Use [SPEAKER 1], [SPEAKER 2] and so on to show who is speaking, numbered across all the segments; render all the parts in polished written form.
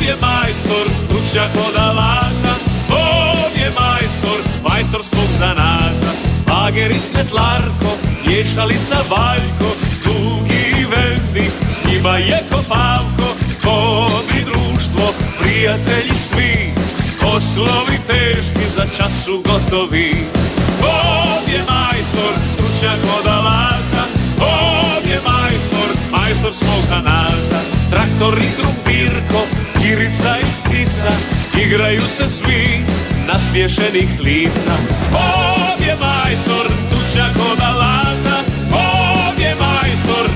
[SPEAKER 1] je majstor, stručnjak od alata, on je majstor svog zanata. Bager i smetlarko, miješalica Valjko, Dugi i Vendi, s njima je Kopavko, vodi društvo, prijatelji svi, poslovi teški za čas su gotovi. On je majstor, stručnjak od alata, on je majstor svog zanata. Traktor i krumpirko, Kirica i ptica, igraju se svi nasmiješenih lica. On je majstor, stručnjak od alata, on je majstor.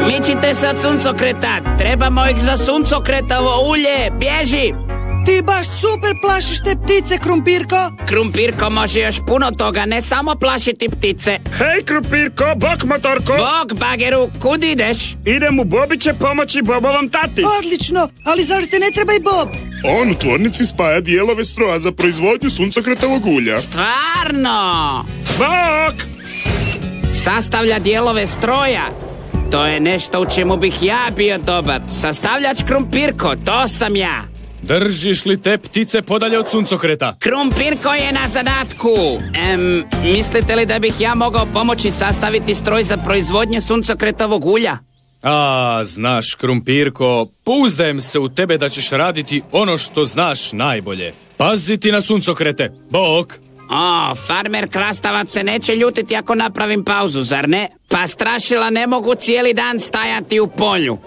[SPEAKER 2] Mičite se od suncokreta, trebamo ih za suncokretovo ulje, bježi!
[SPEAKER 3] Ti baš super plašiš te ptice, Krumpirko.
[SPEAKER 2] Krumpirko može još puno toga, ne samo plašiti ptice.
[SPEAKER 4] Hej, Krumpirko, bok motorko!
[SPEAKER 2] Bok, Bageru, kud ideš?
[SPEAKER 4] Idem u Bobiće pomoći Bobovom tati.
[SPEAKER 3] Odlično, ali zar te ne treba i Bob?
[SPEAKER 5] On u tvornici spaja dijelove stroja za proizvodnju suncokretovog ulja.
[SPEAKER 2] Stvarno?
[SPEAKER 4] Bok!
[SPEAKER 2] Sastavlja dijelove stroja. To je nešto u čemu bih ja bio dobar. Sastavljač Krumpirko, to sam ja.
[SPEAKER 6] Držiš li te ptice podalje od suncokreta?
[SPEAKER 2] Krumpirko je na zadatku. Mislite li da bih ja mogao pomoći sastaviti stroj za proizvodnju suncokretovog ulja?
[SPEAKER 6] A, znaš, Krumpirko, pouzdajem se u tebe da ćeš raditi ono što znaš najbolje. Paziti na suncokrete. Bok!
[SPEAKER 2] O, farmer Krastavac se neće ljutiti ako napravim pauzu, zar ne? Pa strašila ne mogu cijeli dan stajati u polju.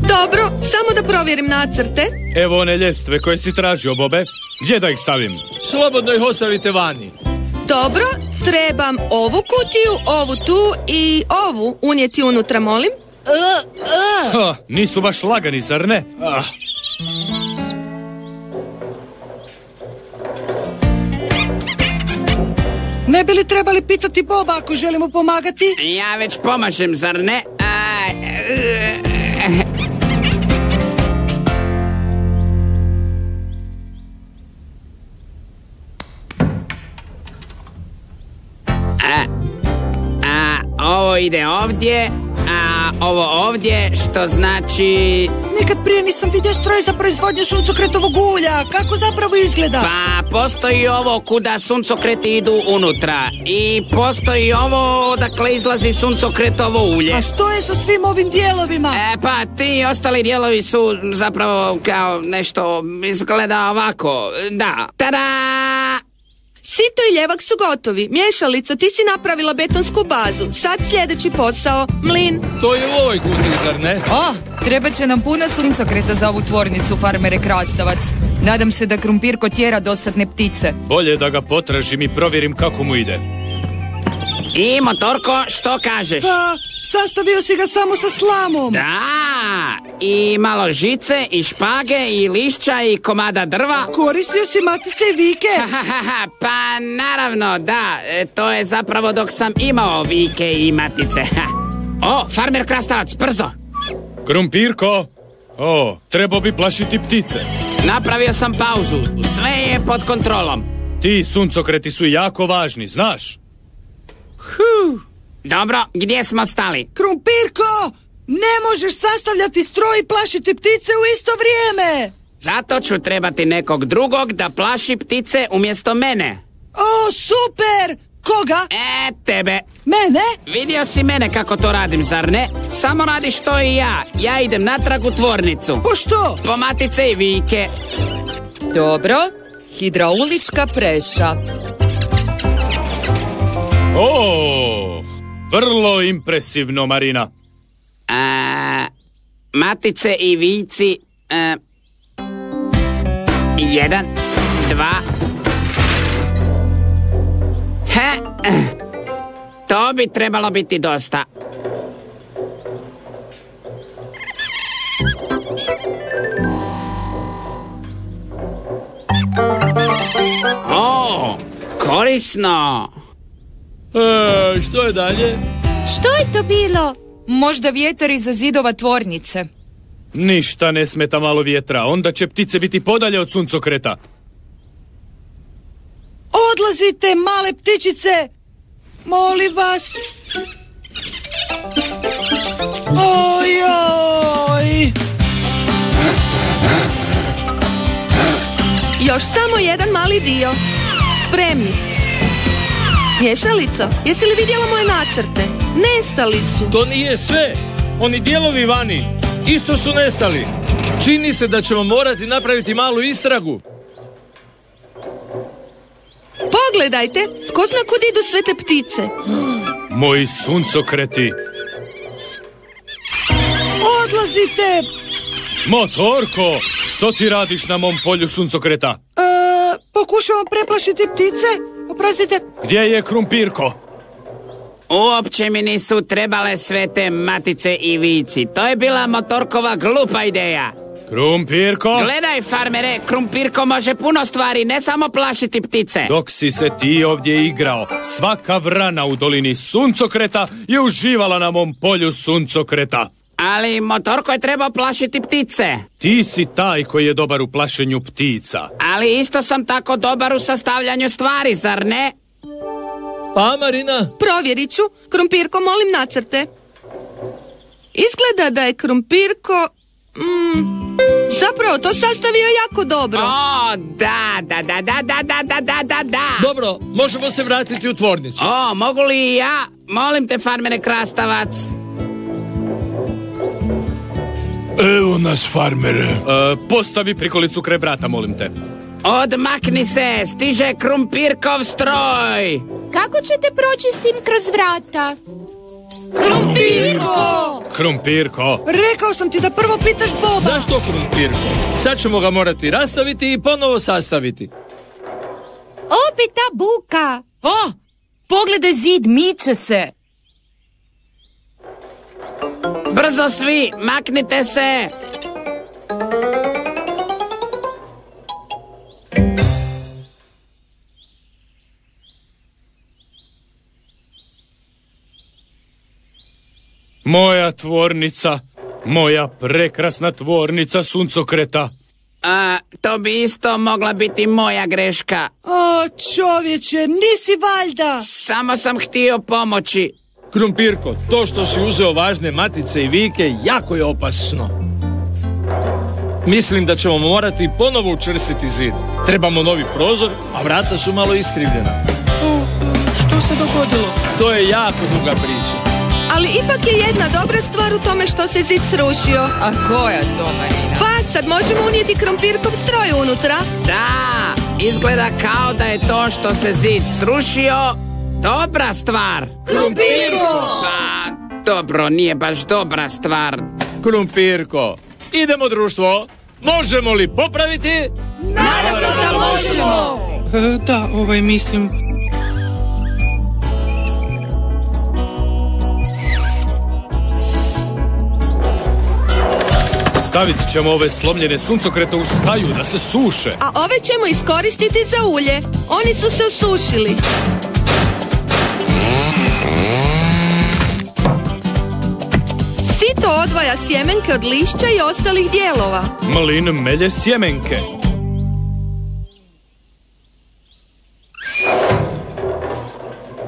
[SPEAKER 7] Dobro, samo da provjerim nacrte.
[SPEAKER 6] Evo one ljestve koje si tražio, Bobe. Gdje da ih stavim?
[SPEAKER 8] Slobodno ih ostavite vani.
[SPEAKER 7] Dobro, trebam ovu kutiju, ovu tu i ovu unijeti unutra, molim.
[SPEAKER 6] Ha, nisu baš lagani, zar ne?
[SPEAKER 3] Ne bi li trebali pitati Boba ako želimo pomagati?
[SPEAKER 2] Ja već pomažem, zar ne? Ovo ide ovdje, a ovo ovdje, što znači...
[SPEAKER 3] Nikad prije nisam vidio stroj za proizvodnju suncokretovog ulja. Kako zapravo izgleda?
[SPEAKER 2] Pa, postoji ovo kuda suncokreti idu unutra. I postoji ovo odakle izlazi suncokretovo ulje.
[SPEAKER 3] A što je sa svim ovim dijelovima?
[SPEAKER 2] Pa, ti ostali dijelovi su zapravo kao nešto izgleda ovako. Da. Tada!
[SPEAKER 7] Sito i ljevak su gotovi. Miješalico, ti si napravila betonsku bazu. Sad sljedeći posao, mlin.
[SPEAKER 8] To je u ovoj kutiji, zar ne?
[SPEAKER 9] Treba će nam puno suncokreta za ovu tvornicu, farmere Krastavac. Nadam se da Krumpirko tjera dosadne ptice.
[SPEAKER 6] Bolje da ga potražim i provjerim kako mu ide.
[SPEAKER 2] I motorko, što kažeš?
[SPEAKER 3] Pa, sastavio si ga samo sa slamom.
[SPEAKER 2] Da, i malo žice, i špage, i lišća, i komada drva.
[SPEAKER 3] Koristio si matice i vike.
[SPEAKER 2] Pa naravno, da, to je zapravo dok sam imao vike i matice. O, farmer Krastavac, brzo!
[SPEAKER 6] Krumpirko! Trebao bi plašiti ptice.
[SPEAKER 2] Napravio sam pauzu, sve je pod kontrolom.
[SPEAKER 6] Ti suncokreti su jako važni, znaš?
[SPEAKER 2] Dobro, gdje smo stali?
[SPEAKER 3] Krumpirko, ne možeš sastavljati stroj i plašiti ptice u isto vrijeme.
[SPEAKER 2] Zato ću trebati nekog drugog da plaši ptice umjesto mene.
[SPEAKER 3] O, super! Koga?
[SPEAKER 2] Tebe.
[SPEAKER 3] Mene?
[SPEAKER 2] Vidio si mene kako to radim, zar ne? Samo radiš to i ja. Ja idem natrag u tvornicu.
[SPEAKER 3] Po što?
[SPEAKER 2] Po matice i vike.
[SPEAKER 9] Dobro, hidraulička preša.
[SPEAKER 6] Vrlo impresivno, Marina.
[SPEAKER 2] Matice i vici. 1, 2. To bi trebalo biti dosta. Korisno.
[SPEAKER 8] Što je dalje?
[SPEAKER 7] Što je to bilo?
[SPEAKER 9] Možda vjetar iza zidova tvornice.
[SPEAKER 6] Ništa ne smeta malo vjetra, onda će ptice biti podalje od suncokreta.
[SPEAKER 3] Odlazite, male ptičice! Molim vas! Ojoj!
[SPEAKER 7] Još samo jedan mali dio. Spremni. Mješalico, jesi li vidjela moje nacrte? Nestali su.
[SPEAKER 8] To nije sve. Oni dijelovi vani isto su nestali. Čini se da ćemo morati napraviti malu istragu.
[SPEAKER 7] Pogledajte, tko zna kud idu sve te ptice?
[SPEAKER 6] Moji suncokreti.
[SPEAKER 3] Odlazite!
[SPEAKER 6] Motorko, što ti radiš na mom polju suncokreta?
[SPEAKER 3] Pokušavam preplašiti ptice. Oprostite.
[SPEAKER 6] Gdje je Krumpirko?
[SPEAKER 2] Uopće mi nisu trebale sve te matice i vici. To je bila Motorkova glupa ideja.
[SPEAKER 6] Krumpirko?
[SPEAKER 2] Gledaj, farmere, Krumpirko može puno stvari, ne samo plašiti ptice.
[SPEAKER 6] Dok si se ti ovdje igrao, svaka vrana u dolini suncokreta je uživala na mom polju suncokreta.
[SPEAKER 2] Ali Motorko je trebao plašiti ptice.
[SPEAKER 6] Ti si taj koji je dobar u plašenju ptica.
[SPEAKER 2] Ali isto sam tako dobar u sastavljanju stvari, zar ne?
[SPEAKER 8] Pa, Marina?
[SPEAKER 7] Provjerit ću. Krumpirko, molim nacrte. Izgleda da je Krumpirko... zapravo, to sastavio jako dobro.
[SPEAKER 2] O, da.
[SPEAKER 8] Dobro, možemo se vratiti u tvornicu.
[SPEAKER 2] O, mogu li i ja? Molim te, farmere Krastavac.
[SPEAKER 5] Evo nas, farmere.
[SPEAKER 6] Postavi prikolicu kraj vrata, molim te.
[SPEAKER 2] Odmakni se, stiže Krumpirkov stroj.
[SPEAKER 10] Kako ćete proći s tim kroz vrata?
[SPEAKER 3] Krumpirko!
[SPEAKER 6] Krumpirko.
[SPEAKER 3] Rekao sam ti da prvo pitaš Boba.
[SPEAKER 8] Zašto Krumpirko? Sad ćemo ga morati rastaviti i ponovo sastaviti.
[SPEAKER 10] Opet ta buka.
[SPEAKER 9] O, pogledaj zid, miče se.
[SPEAKER 2] Brzo svi, maknite se.
[SPEAKER 6] Moja tvornica, moja prekrasna tvornica suncokreta.
[SPEAKER 2] To bi isto mogla biti moja greška.
[SPEAKER 3] O, čovječe, nisi valjda.
[SPEAKER 2] Samo sam htio pomoći.
[SPEAKER 8] Krumpirko, to što si uzeo važne matice i vijke jako je opasno. Mislim da ćemo morati ponovo učvrstiti zid. Trebamo novi prozor, a vrata su malo iskrivljena.
[SPEAKER 3] Što se dogodilo?
[SPEAKER 8] To je jako duga priča.
[SPEAKER 7] Ali ipak je jedna dobra stvar u tome što se zid srušio.
[SPEAKER 9] A koja to, Marina?
[SPEAKER 7] Pa sad možemo unijeti Krumpirkov stroj unutra.
[SPEAKER 2] Da, izgleda kao da je to što se zid srušio dobra stvar.
[SPEAKER 3] Krumpirko!
[SPEAKER 2] Pa, dobro, nije baš dobra stvar.
[SPEAKER 8] Krumpirko, idemo društvo. Možemo li popraviti?
[SPEAKER 7] Naravno da možemo!
[SPEAKER 3] Da, mislim...
[SPEAKER 6] Stavit ćemo ove slomljene suncokrete u staju da se suše.
[SPEAKER 7] A ove ćemo iskoristiti za ulje. Oni su se osušili. Sito odvaja sjemenke od lišća i ostalih dijelova.
[SPEAKER 6] Mlin melje sjemenke.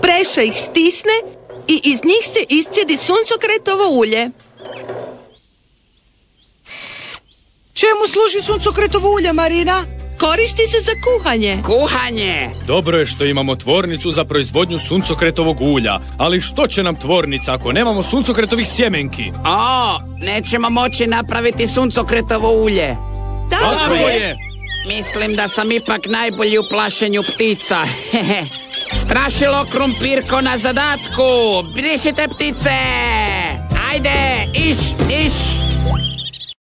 [SPEAKER 7] Preša ih stisne i iz njih se iscijedi suncokretovo ulje.
[SPEAKER 3] Čemu služi suncokretovo ulje, Marina?
[SPEAKER 7] Koristi se za kuhanje.
[SPEAKER 2] Kuhanje!
[SPEAKER 6] Dobro je što imamo tvornicu za proizvodnju suncokretovog ulja, ali što će nam tvornica ako nemamo suncokretovih sjemenki?
[SPEAKER 2] O, nećemo moći napraviti suncokretovo ulje.
[SPEAKER 7] Tako je.
[SPEAKER 2] Mislim da sam ipak najbolji u plašenju ptica. Strašilo Krumpirko na zadatku. Brišite ptice! Ajde, iš!